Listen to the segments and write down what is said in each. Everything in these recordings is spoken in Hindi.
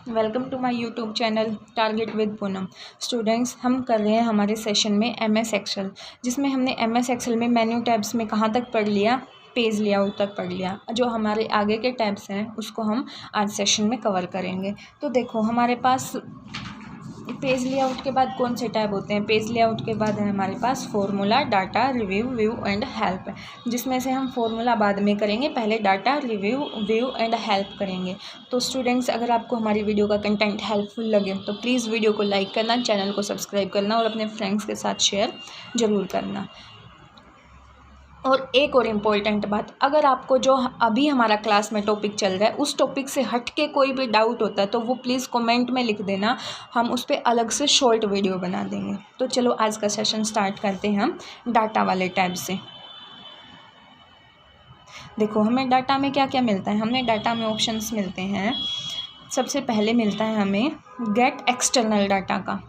Welcome to my YouTube channel target with Poonam. Students, हम कर रहे हैं हमारे सेशन में एमएस एक्सेल, जिसमें हमने एमएस एक्सेल में मेन्यू टैब्स में कहाँ तक पढ़ लिया, पेज लेआउट तक पढ़ लिया। जो हमारे आगे के टैब्स हैं उसको हम आज सेशन में कवर करेंगे। तो देखो, हमारे पास पेज लेआउट के बाद कौन से टैब होते हैं। पेज लेआउट के बाद है हमारे पास formula, data, review, view and help, जिसमें से हम फॉर्मूला बाद में करेंगे, पहले data, review, view and help करेंगे। तो स्टूडेंट्स, अगर आपको हमारी वीडियो का कंटेंट हेल्पफुल लगे तो प्लीज़ वीडियो को लाइक करना, चैनल को सब्सक्राइब करना और अपने फ्रेंड्स के साथ शेयर ज़रूर करना। और एक और इम्पॉर्टेंट बात, अगर आपको जो अभी हमारा क्लास में टॉपिक चल रहा है उस टॉपिक से हट के कोई भी डाउट होता है तो वो प्लीज़ कमेंट में लिख देना, हम उस पर अलग से शॉर्ट वीडियो बना देंगे। तो चलो आज का सेशन स्टार्ट करते हैं हम डाटा वाले टैब से। देखो, हमें डाटा में क्या क्या मिलता है। हमें डाटा में ऑप्शंस मिलते हैं। सबसे पहले मिलता है हमें गेट एक्सटर्नल डाटा का।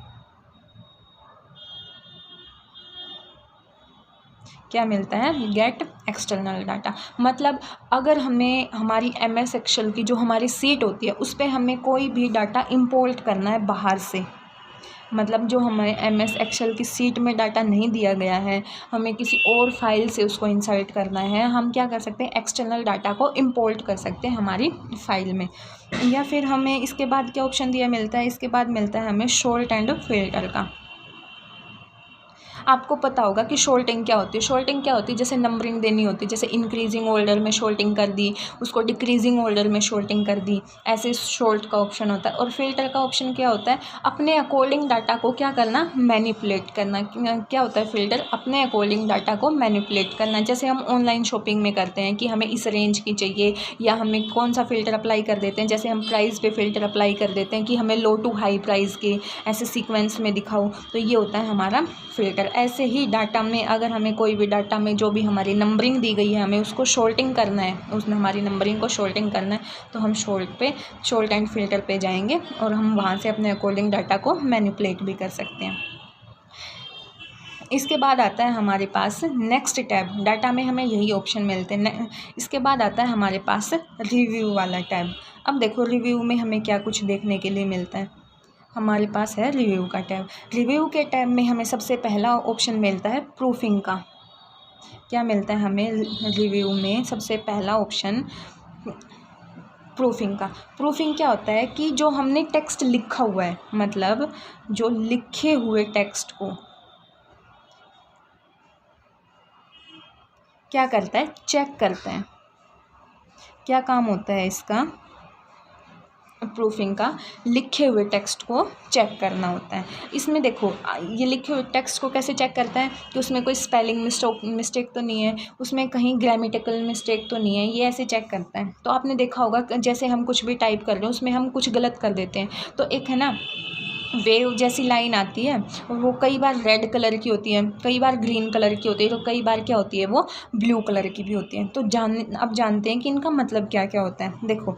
क्या मिलता है? Gate external data. मतलब अगर हमें हमारी एमएस एक्सेल की जो हमारी सीट होती है उस पर हमें कोई भी डाटा इंपोर्ट करना है बाहर से, मतलब जो हमें एमएस एक्सेल की सीट में डाटा नहीं दिया गया है, हमें किसी और फाइल से उसको इंसर्ट करना है, हम क्या कर सकते हैं? एक्सटर्नल डाटा को इंपोर्ट कर सकते हैं हमारी फाइल में। या फिर हमें इसके बाद क्या ऑप्शन दिया मिलता है? इसके बाद मिलता है हमें शॉर्ट एंड फिल्टर का। आपको पता होगा कि शॉर्टिंग क्या होती है। शॉर्टिंग क्या होती है? जैसे नंबरिंग देनी होती है, जैसे इंक्रीजिंग ऑर्डर में शॉर्टिंग कर दी, उसको डिक्रीजिंग ऑर्डर में शॉर्टिंग कर दी, ऐसे शॉर्ट का ऑप्शन होता है। और फिल्टर का ऑप्शन क्या होता है? अपने अकॉर्डिंग डाटा को क्या करना? मैनिपुलेट करना। क्या होता है फिल्टर? अपने अकॉर्डिंग डाटा को मैनिपुलेट करना। जैसे हम ऑनलाइन शॉपिंग में करते हैं कि हमें इस रेंज की चाहिए, या हमें कौन सा फ़िल्टर अप्लाई कर देते हैं। जैसे हम प्राइस पे फ़िल्टर अप्लाई कर देते हैं कि हमें लो टू हाई प्राइस के ऐसे सीक्वेंस में दिखाओ, तो ये होता है हमारा फ़िल्टर। ऐसे ही डाटा में अगर हमें कोई भी डाटा में जो भी हमारी नंबरिंग दी गई है, हमें उसको शॉर्टिंग करना है, उसमें हमारी नंबरिंग को शॉर्टिंग करना है, तो हम शॉर्ट एंड फिल्टर पे जाएंगे और हम वहाँ से अपने अकॉर्डिंग डाटा को मैनिपुलेट भी कर सकते हैं। इसके बाद आता है हमारे पास नेक्स्ट टैब। डाटा में हमें यही ऑप्शन मिलते हैं। इसके बाद आता है हमारे पास रिव्यू वाला टैब। अब देखो, रिव्यू में हमें क्या कुछ देखने के लिए मिलता है। हमारे पास है रिव्यू का टैब। रिव्यू के टैब में हमें सबसे पहला ऑप्शन मिलता है प्रूफिंग का। क्या मिलता है हमें रिव्यू में? सबसे पहला ऑप्शन प्रूफिंग का। प्रूफिंग क्या होता है कि जो हमने टेक्स्ट लिखा हुआ है, मतलब जो लिखे हुए टेक्स्ट को क्या करता है? चेक करता है। क्या काम होता है इसका? प्रूफिंग का लिखे हुए टेक्स्ट को चेक करना होता है। इसमें देखो, ये लिखे हुए टेक्स्ट को कैसे चेक करता है कि उसमें कोई स्पेलिंग मिस्टेक तो नहीं है, उसमें कहीं ग्रामेटिकल मिस्टेक तो नहीं है, ये ऐसे चेक करता है। तो आपने देखा होगा जैसे हम कुछ भी टाइप कर रहे हैं उसमें हम कुछ गलत कर देते हैं, तो एक है ना वेव जैसी लाइन आती है, और वो कई बार रेड कलर की होती है, कई बार ग्रीन कलर की होती है, तो कई बार क्या होती है? वो ब्लू कलर की भी होती है। तो अब जानते हैं कि इनका मतलब क्या क्या होता है। देखो,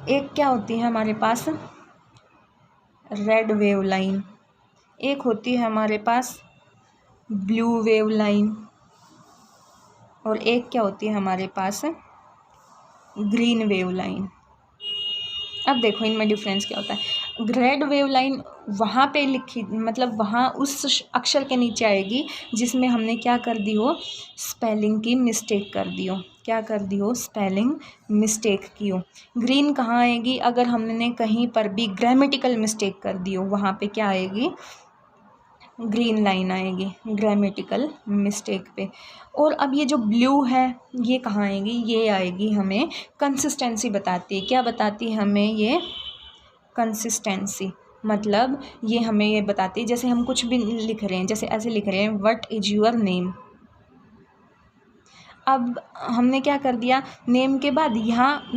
एक क्या होती है हमारे पास? Red wave line. एक होती है हमारे पास ब्लू वेव लाइन, और एक क्या होती है हमारे पास? Green wave line. अब देखो, इनमें डिफरेंस क्या होता है। रेड वेव लाइन वहाँ पे लिखी, मतलब वहाँ उस अक्षर के नीचे आएगी जिसमें हमने क्या कर दी हो? स्पेलिंग की मिस्टेक कर दी हो। क्या कर दी हो? स्पेलिंग मिस्टेक की हो। ग्रीन कहाँ आएगी? अगर हमने कहीं पर भी ग्रामेटिकल मिस्टेक कर दी हो, वहाँ पे क्या आएगी? ग्रीन लाइन आएगी ग्रामेटिकल मिस्टेक पे। और अब ये जो ब्लू है, ये कहाँ आएगी? ये आएगी हमें कंसिस्टेंसी बताती है। क्या बताती है हमें ये? कंसिस्टेंसी। मतलब ये हमें ये बताती है, जैसे हम कुछ भी लिख रहे हैं, जैसे ऐसे लिख रहे हैं, व्हाट इज़ योर नेम। अब हमने क्या कर दिया? नेम के बाद यहाँ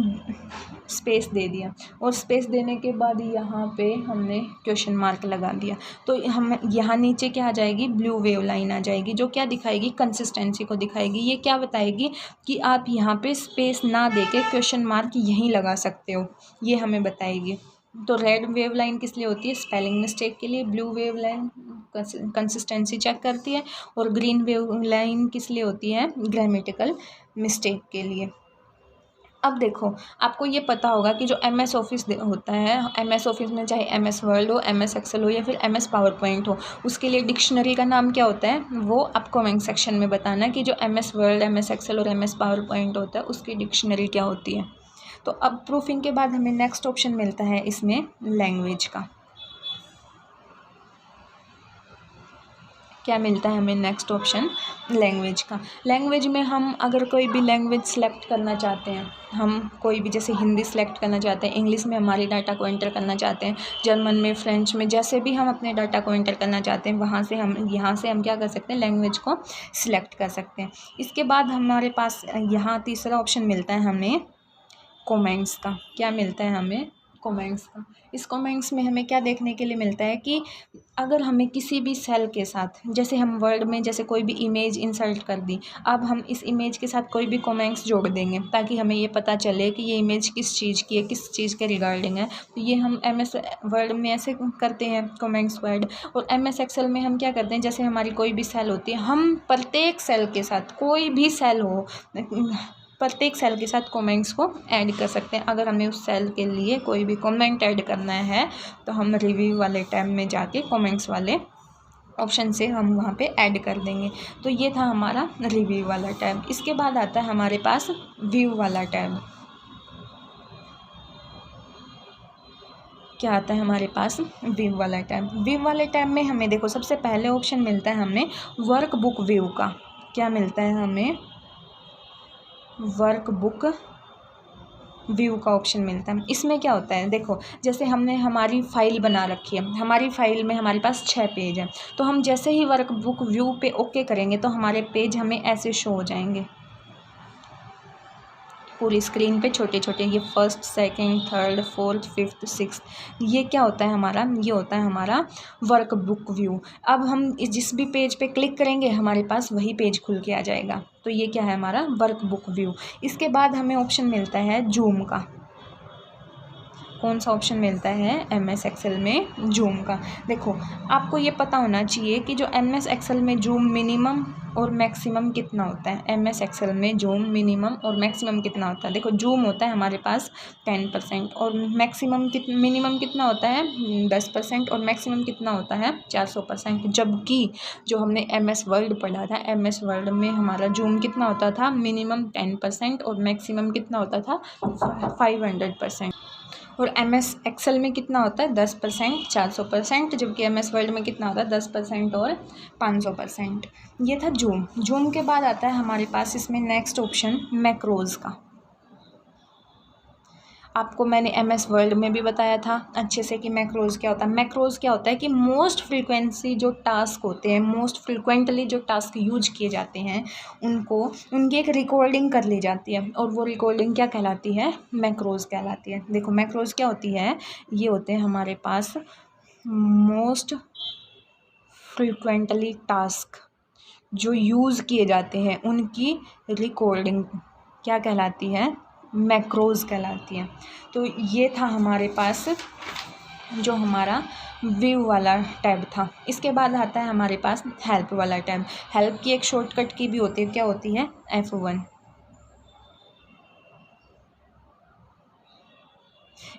स्पेस दे दिया, और स्पेस देने के बाद यहाँ पे हमने क्वेश्चन मार्क लगा दिया, तो हम यहाँ नीचे क्या आ जाएगी? ब्लू वेव लाइन आ जाएगी, जो क्या दिखाएगी? कंसिस्टेंसी को दिखाएगी। ये क्या बताएगी कि आप यहाँ पे स्पेस ना दे के क्वेश्चन मार्क यहीं लगा सकते हो, ये हमें बताएगी। तो रेड वेव लाइन किस लिए होती है? स्पेलिंग मिस्टेक के लिए। Blue wave line consistency check करती है, और ग्रीन वेव लाइन किस लिए होती है? ग्रामेटिकल मिस्टेक के लिए। अब देखो, आपको ये पता होगा कि जो एमएस ऑफिस होता है, एमएस ऑफिस में चाहे एमएस वर्ड हो, एमएस एक्सेल हो या फिर एमएस पावर पॉइंट हो, उसके लिए डिक्शनरी का नाम क्या होता है, वो आप कमेंट सेक्शन में बताना कि जो एमएस वर्ड, एमएस एक्सेल और एमएस पावर पॉइंट होता है उसकी डिक्शनरी क्या होती है। तो अब प्रूफिंग के बाद हमें नेक्स्ट ऑप्शन मिलता है इसमें लैंग्वेज का। क्या मिलता है हमें नेक्स्ट ऑप्शन, लैंग्वेज का। लैंग्वेज में हम अगर कोई भी लैंग्वेज सेलेक्ट करना चाहते हैं, हम कोई भी जैसे हिंदी सेलेक्ट करना चाहते हैं, इंग्लिश में हमारे डाटा को एंटर करना चाहते हैं, जर्मन में, फ्रेंच में, जैसे भी हम अपने डाटा को एंटर करना चाहते हैं वहाँ से हम क्या कर सकते हैं, लैंग्वेज को सिलेक्ट कर सकते हैं। इसके बाद हमारे पास यहाँ तीसरा ऑप्शन मिलता है हमें कमेंट्स का। क्या मिलता है हमें, कमेंट्स का। इस कमेंट्स में हमें क्या देखने के लिए मिलता है कि अगर हमें किसी भी सेल के साथ, जैसे हम वर्ड में जैसे कोई भी इमेज इंसर्ट कर दी, अब हम इस इमेज के साथ कोई भी कमेंट्स जोड़ देंगे ताकि हमें ये पता चले कि ये इमेज किस चीज़ की है, किस चीज़ के रिगार्डिंग है। तो ये हम एमएस वर्ड में ऐसे करते हैं कमेंट्स वर्ड, और एमएस एक्सेल में हम क्या करते हैं, जैसे हमारी कोई भी सेल होती है, हम प्रत्येक सेल के साथ, कोई भी सेल हो, प्रत्येक सेल के साथ कमेंट्स को ऐड कर सकते हैं। अगर हमें उस सेल के लिए कोई भी कमेंट ऐड करना है तो हम रिव्यू वाले टैब में जाके कमेंट्स वाले ऑप्शन से हम वहाँ पे ऐड कर देंगे। तो ये था हमारा रिव्यू वाला टैब। इसके बाद आता है हमारे पास व्यू वाला टैब। क्या आता है हमारे पास, व्यू वाला टैब। व्यू वाले टैब में हमें देखो सबसे पहले ऑप्शन मिलता है हमें वर्क बुक व्यू का। क्या मिलता है हमें, वर्क बुक व्यू का ऑप्शन मिलता है। इसमें क्या होता है, देखो जैसे हमने हमारी फ़ाइल बना रखी है, हमारी फ़ाइल में हमारे पास 6 पेज हैं, तो हम जैसे ही वर्क बुक व्यू पे ओके करेंगे तो हमारे पेज हमें ऐसे शो हो जाएंगे पूरी स्क्रीन पे, छोटे छोटे। ये first, second, third, fourth, fifth, sixth, ये क्या होता है हमारा, ये होता है हमारा वर्क बुक व्यू। अब हम जिस भी पेज पे क्लिक करेंगे हमारे पास वही पेज खुल के आ जाएगा। तो ये क्या है हमारा वर्क बुक व्यू। इसके बाद हमें ऑप्शन मिलता है जूम का। कौन सा ऑप्शन मिलता है, एमएस एक्सेल में जूम का। देखो आपको ये पता होना चाहिए कि जो एमएस एक्सेल में जूम मिनिमम और मैक्सिमम कितना होता है। एमएस एक्सेल में जूम मिनिमम और मैक्सिमम कितना होता है। देखो जूम होता है हमारे पास 10% और मैक्सिमम मिनिमम कितना होता है 10% और मैक्सिमम कितना होता है 400%। जबकि जो हमने एमएस वर्ड पढ़ा था, एमएस वर्ड में हमारा जूम कितना होता था, मिनिमम 10% और मैक्सिमम कितना होता था 500%। और एमएस एक्सेल में कितना होता है 10%, 400%, जबकि एमएस वर्ड में कितना होता है 10% और 500%। ये था जूम। जूम के बाद आता है हमारे पास इसमें नेक्स्ट ऑप्शन मैक्रोज का। आपको मैंने एमएस वर्ड में भी बताया था अच्छे से कि मैक्रोज क्या होता है। मैक्रोज क्या होता है कि मोस्ट फ्रीक्वेंसी जो टास्क होते हैं, मोस्ट फ्रीक्वेंटली जो टास्क यूज किए जाते हैं उनको, उनकी एक रिकॉर्डिंग कर ली जाती है और वो रिकॉर्डिंग क्या कहलाती है, मैक्रोज कहलाती है। देखो मैक्रोज क्या होती है, ये होते हैं हमारे पास मोस्ट फ्रीक्वेंटली टास्क जो यूज़ किए जाते हैं उनकी रिकॉर्डिंग क्या कहलाती है, मैक्रोज कहलाती है। तो ये था हमारे पास जो हमारा व्यू वाला टैब था। इसके बाद आता है हमारे पास हेल्प वाला टैब। हेल्प की एक शॉर्टकट की भी होती है, क्या होती है F1।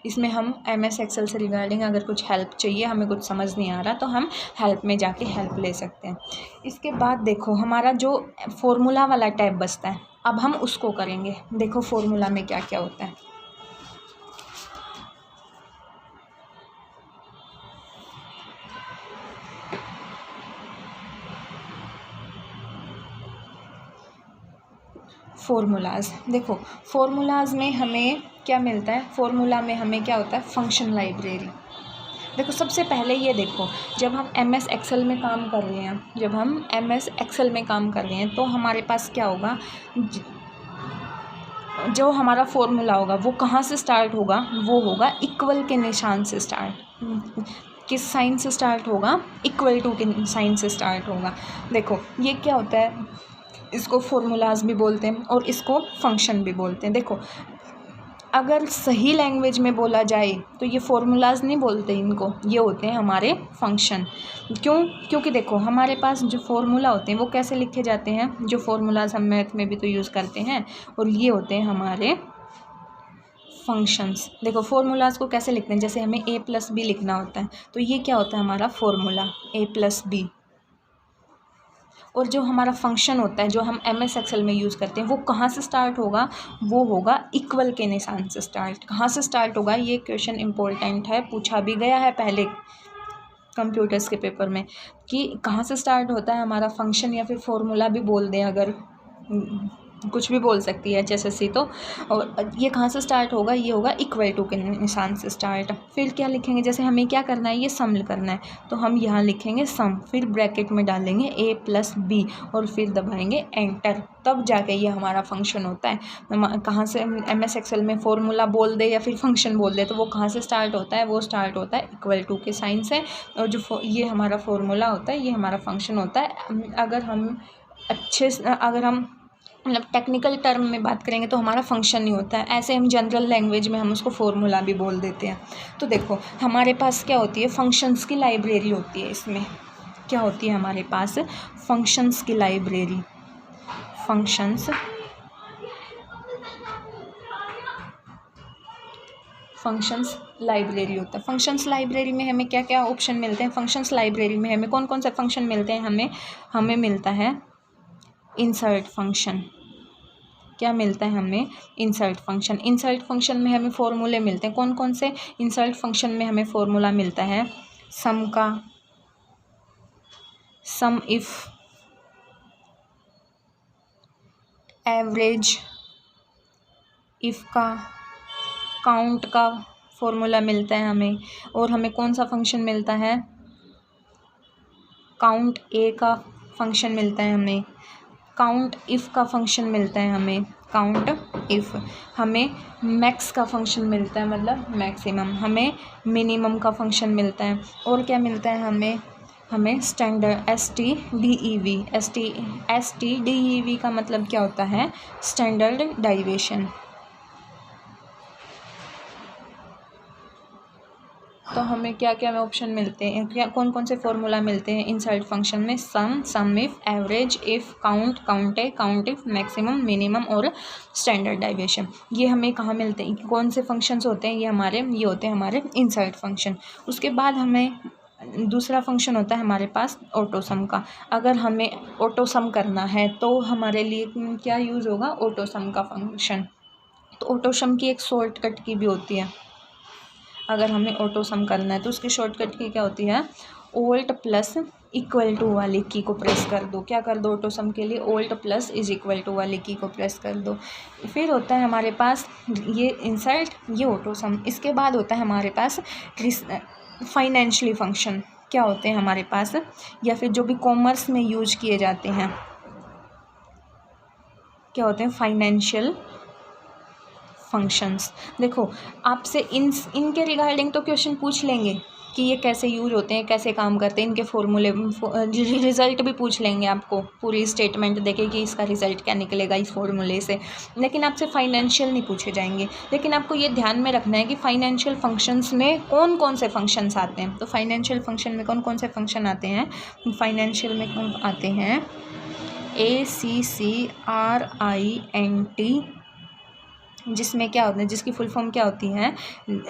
इसमें हम एमएस एक्सेल से रिगार्डिंग अगर कुछ हेल्प चाहिए, हमें कुछ समझ नहीं आ रहा तो हम हेल्प में जाके हेल्प ले सकते हैं। इसके बाद देखो हमारा जो फॉर्मूला वाला टैब बचता है, अब हम उसको करेंगे। देखो फॉर्मूला में क्या क्या होता है। फॉर्मूलाज, देखो फॉर्मूलाज में हमें क्या मिलता है, फॉर्मूला में हमें क्या होता है, फंक्शन लाइब्रेरी। देखो सबसे पहले ये देखो, जब हम एमएस एक्सेल में काम कर रहे हैं, जब हम एमएस एक्सेल में काम कर रहे हैं तो हमारे पास क्या होगा, जो हमारा फॉर्मूला होगा वो कहाँ से स्टार्ट होगा, वो होगा इक्वल के निशान से स्टार्ट। किस साइन से स्टार्ट होगा, इक्वल टू के साइन से स्टार्ट होगा। देखो ये क्या होता है, इसको फॉर्मूलाज भी बोलते हैं और इसको फंक्शन भी बोलते हैं। देखो अगर सही लैंग्वेज में बोला जाए तो ये फॉर्मूलाज नहीं बोलते इनको, ये होते हैं हमारे फंक्शन। क्यों, क्योंकि देखो हमारे पास जो फॉर्मूला होते हैं वो कैसे लिखे जाते हैं, जो फॉर्मूलाज हम मैथ में भी तो यूज़ करते हैं, और ये होते हैं हमारे फंक्शंस। देखो फॉर्मूलाज को कैसे लिखते हैं, जैसे हमें a प्लस बी लिखना होता है तो ये क्या होता है हमारा फॉर्मूला a प्लस बी। और जो हमारा फंक्शन होता है जो हम MS एक्सेल में यूज़ करते हैं वो कहाँ से स्टार्ट होगा, वो होगा इक्वल के निशान से स्टार्ट। कहाँ से स्टार्ट होगा, ये क्वेश्चन इम्पोर्टेंट है, पूछा भी गया है पहले कंप्यूटर्स के पेपर में कि कहाँ से स्टार्ट होता है हमारा फंक्शन, या फिर फॉर्मूला भी बोल दें अगर, कुछ भी बोल सकती है HSSC तो। और ये कहाँ से स्टार्ट होगा, ये होगा इक्वल टू के निशान से स्टार्ट। फिर क्या लिखेंगे, जैसे हमें क्या करना है, ये सम करना है तो हम यहाँ लिखेंगे सम, फिर ब्रैकेट में डालेंगे a प्लस बी और फिर दबाएंगे एंटर, तब जाके ये हमारा फंक्शन होता है। कहाँ से MS एक्सेल में फॉर्मूला बोल दे या फिर फंक्शन बोल दे तो वो कहाँ से स्टार्ट होता है, वो स्टार्ट होता है इक्वल टू के साइन से। और जो ये हमारा फॉर्मूला होता है ये हमारा फंक्शन होता है। अगर हम अगर हम मतलब टेक्निकल टर्म में बात करेंगे तो हमारा फंक्शन नहीं होता है, ऐसे हम जनरल लैंग्वेज में हम उसको फॉर्मूला भी बोल देते हैं। तो देखो हमारे पास क्या होती है, फंक्शंस की लाइब्रेरी होती है। इसमें क्या होती है हमारे पास, फंक्शंस की लाइब्रेरी। फंक्शंस लाइब्रेरी होता है। फंक्शंस लाइब्रेरी में हमें क्या क्या ऑप्शन मिलते हैं, फंक्शंस लाइब्रेरी में हमें कौन कौन से फंक्शन मिलते हैं, हमें मिलता है इंसर्ट फंक्शन। क्या मिलता है हमें, इंसर्ट फंक्शन। इंसर्ट फंक्शन में हमें फॉर्मूले मिलते हैं, कौन कौन से, इंसर्ट फंक्शन में हमें फॉर्मूला मिलता है सम का, सम इफ, एवरेज इफ का, काउंट का फॉर्मूला मिलता है हमें। और हमें कौन सा फंक्शन मिलता है, काउंट ए का फंक्शन मिलता है हमें, काउंट इफ़ का फंक्शन मिलता है हमें, काउंट इफ़। हमें मैक्स का फंक्शन मिलता है, मतलब मैक्सिमम। हमें मिनिमम का फंक्शन मिलता है। और क्या मिलता है हमें स्टैंडर्ड STDEV का मतलब क्या होता है, स्टैंडर्ड डेविएशन। तो हमें क्या क्या ऑप्शन मिलते हैं, क्या कौन कौन से फॉर्मूला मिलते हैं इंसर्ट फंक्शन में, sum if, average if, count if, maximum, minimum और स्टैंडर्ड डेविएशन। ये हमें कहाँ मिलते हैं, कौन से फंक्शंस होते हैं, ये होते हैं हमारे इंसर्ट फंक्शन। उसके बाद हमें दूसरा फंक्शन होता है हमारे पास ऑटो सम का। अगर हमें ऑटो सम करना है तो हमारे लिए क्या यूज़ होगा, ऑटो सम का फंक्शन। तो ऑटो सम की एक शॉर्टकट की भी होती है, अगर हमें ऑटो सम करना है तो उसकी शॉर्टकट की क्या होती है, ओल्ट प्लस इक्वल टू वाली की को प्रेस कर दो। क्या कर दो, ऑटो सम के लिए ओल्ट प्लस इज इक्वल टू वाली की को प्रेस कर दो। फिर होता है हमारे पास ये इंसर्ट, ये ऑटो सम। इसके बाद होता है हमारे पास फाइनेंशियली फंक्शन। क्या होते हैं हमारे पास, या फिर जो भी कॉमर्स में यूज किए जाते हैं, क्या होते हैं, फाइनेंशियल फंक्शंस। देखो आपसे इनके रिगार्डिंग तो क्वेश्चन पूछ लेंगे कि ये कैसे यूज होते हैं, कैसे काम करते हैं, इनके फॉर्मूले, रिजल्ट भी पूछ लेंगे आपको, पूरी स्टेटमेंट देखे कि इसका रिजल्ट क्या निकलेगा इस फॉर्मूले से। लेकिन आपसे फाइनेंशियल नहीं पूछे जाएंगे। लेकिन आपको ये ध्यान में रखना है कि फाइनेंशियल फंक्शंस में कौन कौन से फंक्शंस आते हैं। तो फाइनेंशियल फंक्शन में कौन कौन से फंक्शन आते हैं, फाइनेंशियल में कौन आते हैं, ACCRINT, जिसमें क्या होता है, जिसकी फुल फॉर्म क्या होती है,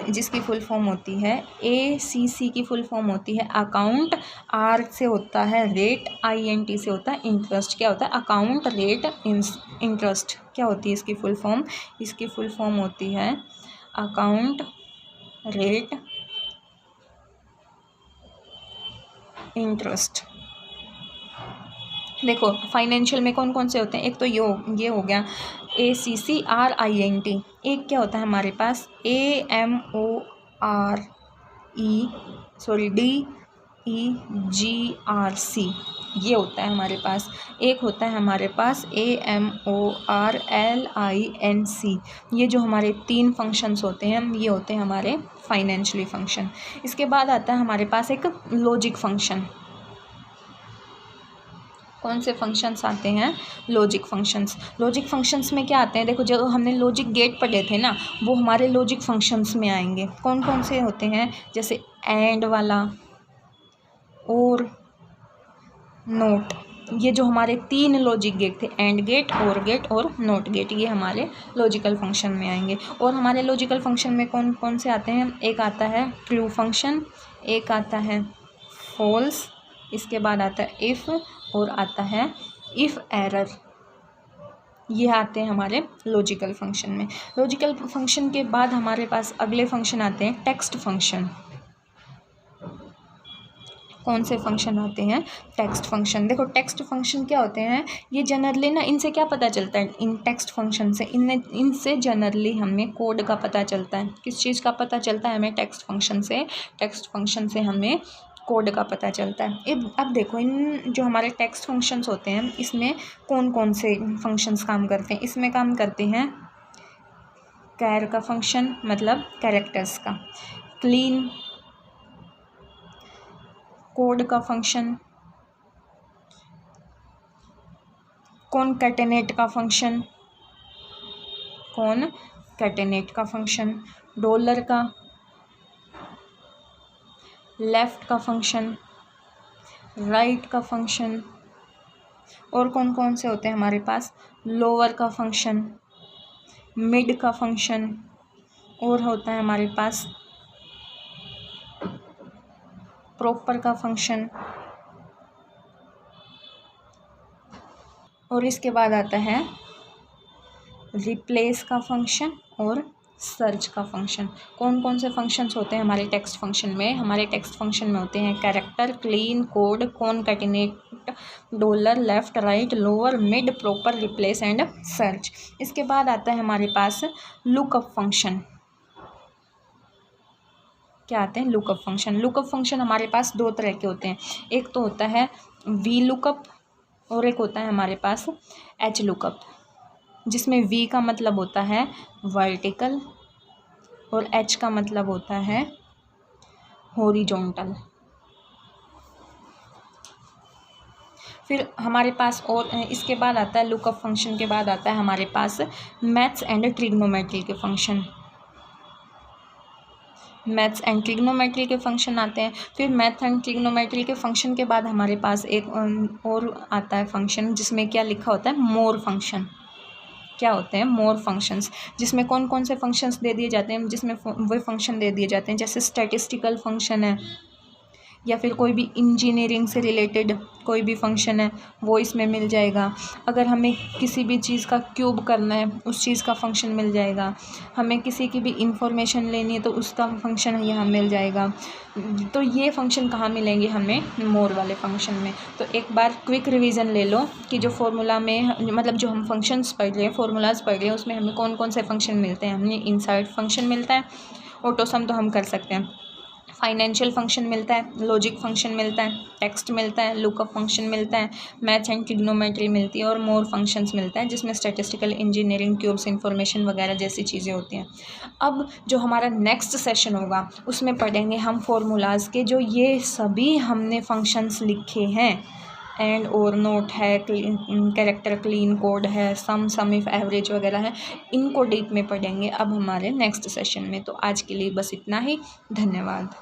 जिसकी फुल फॉर्म होती है ACC की फुल फॉर्म होती है अकाउंट, R से होता है रेट, INT से होता है इंटरेस्ट। क्या होता है, अकाउंट रेट इंटरेस्ट। क्या होती है इसकी फुल फॉर्म, इसकी फुल फॉर्म होती है अकाउंट रेट इंटरेस्ट। देखो फाइनेंशियल में कौन कौन से होते हैं, एक तो ये हो गया ACCRINT। एक क्या होता है हमारे पास DEGRC, ये होता है हमारे पास। एक होता है हमारे पास AMORLINC। ये जो हमारे 3 फंक्शंस होते हैं, ये होते हैं हमारे फाइनेंशियली फंक्शन। इसके बाद आता है हमारे पास एक लॉजिक फंक्शन। कौन से फंक्शंस आते हैं, लॉजिक फंक्शंस। लॉजिक फंक्शंस में क्या आते हैं, देखो जो हमने लॉजिक गेट पढ़े थे ना, वो हमारे लॉजिक फंक्शंस में आएंगे। कौन कौन से होते हैं, जैसे एंड वाला और नोट, ये जो हमारे 3 लॉजिक गेट थे, एंड गेट, और गेट और नॉट गेट, ये हमारे लॉजिकल फंक्शन में आएंगे। और हमारे लॉजिकल फंक्शन में कौन कौन से आते हैं? एक आता है ट्रू फंक्शन, एक आता है फॉल्स, इसके बाद आता है इफ़, और आता है इफ़ एरर। ये आते हैं हमारे लॉजिकल फंक्शन में। लॉजिकल फंक्शन के बाद हमारे पास अगले फंक्शन आते हैं टेक्स्ट फंक्शन। कौन से फंक्शन आते हैं? Text function. देखो टेक्स्ट फंक्शन क्या होते हैं, ये जनरली ना, इनसे क्या पता चलता है? इन टेक्स्ट फंक्शन से इनसे जनरली हमें कोड का पता चलता है। किस चीज़ का पता चलता है हमें? टेक्स्ट फंक्शन से। टेक्स्ट फंक्शन से हमें कोड का पता चलता है। अब देखो इन जो हमारे टेक्स्ट फंक्शंस होते हैं, इसमें कौन कौन से फंक्शंस काम करते हैं? इसमें काम करते हैं कैर का फंक्शन, मतलब कैरेक्टर्स का, क्लीन कोड का फंक्शन, कॉनकैटेनेट का फंक्शन, कॉनकैटेनेट का फंक्शन, डॉलर का, लेफ़्ट का फंक्शन, राइट का फंक्शन, और कौन कौन से होते हैं हमारे पास? लोअर का फंक्शन, मिड का फंक्शन, और होता है हमारे पास प्रॉपर का फंक्शन, और इसके बाद आता है रिप्लेस का फंक्शन और सर्च का फंक्शन। कौन कौन से फंक्शंस होते हैं हमारे टेक्स्ट फंक्शन में? हमारे टेक्स्ट फंक्शन में होते हैं character, clean, code, concatenate, dollar, left, right, lower, mid, proper, replace and search. इसके बाद आता है हमारे पास लुकअप फंक्शन। क्या आते हैं? Lookup function. लुकअप फंक्शन हमारे पास 2 तरह के होते हैं। एक तो होता है वी लुकअप, और एक होता है हमारे पास एच लुकअप, जिसमें वी का मतलब होता है वर्टिकल और एच का मतलब होता है हॉरिजॉन्टल। फिर हमारे पास और इसके बाद आता है लुकअप फंक्शन के बाद आता है हमारे पास मैथ्स एंड ट्रिग्नोमेट्री के फंक्शन। मैथ्स एंड ट्रिग्नोमेट्री के फंक्शन आते हैं। फिर मैथ एंड ट्रिग्नोमेट्री के फंक्शन के बाद हमारे पास एक और आता है फंक्शन, जिसमें क्या लिखा होता है? मोर फंक्शन। क्या होते हैं? मोर फंक्शंस, जिसमें कौन कौन से फंक्शंस दे दिए जाते हैं? जिसमें वो फंक्शन दे दिए जाते हैं जैसे स्टैटिस्टिकल फंक्शन है, या फिर कोई भी इंजीनियरिंग से रिलेटेड कोई भी फंक्शन है वो इसमें मिल जाएगा। अगर हमें किसी भी चीज़ का क्यूब करना है, उस चीज़ का फंक्शन मिल जाएगा। हमें किसी की भी इंफॉर्मेशन लेनी है तो उसका फंक्शन यहाँ मिल जाएगा। तो ये फंक्शन कहाँ मिलेंगे हमें? मोर वाले फंक्शन में। तो एक बार क्विक रिवीजन ले लो कि जो फॉर्मूला में, मतलब जो हम फंक्शंस पढ़ रहे हैं, फॉर्मूलाज पढ़ रहे हैं, उसमें हमें कौन कौन से फंक्शन मिलते हैं? हमें इनसाइड फंक्शन मिलता है, ऑटोसम तो हम कर सकते हैं, फाइनेंशियल फंक्शन मिलता है, लॉजिक फंक्शन मिलता है, टेक्स्ट मिलता है, लुकअप फंक्शन मिलता है, मैथ्स एंड ट्रिग्नोमेट्री मिलती है, और मोर फंक्शंस मिलता है जिसमें स्टैटिस्टिकल, इंजीनियरिंग, क्यूब्स, इन्फॉर्मेशन वगैरह जैसी चीज़ें होती हैं। अब जो हमारा नेक्स्ट सेशन होगा उसमें पढ़ेंगे हम फॉर्मूलाज़ के, जो ये सभी हमने फंक्शंस लिखे हैं, एंड और नोट है, कैरेक्टर, क्लीन, कोड है, सम इफ, एवरेज वगैरह है, इनको डीप में पढ़ेंगे अब हमारे नेक्स्ट सेशन में। तो आज के लिए बस इतना ही। धन्यवाद।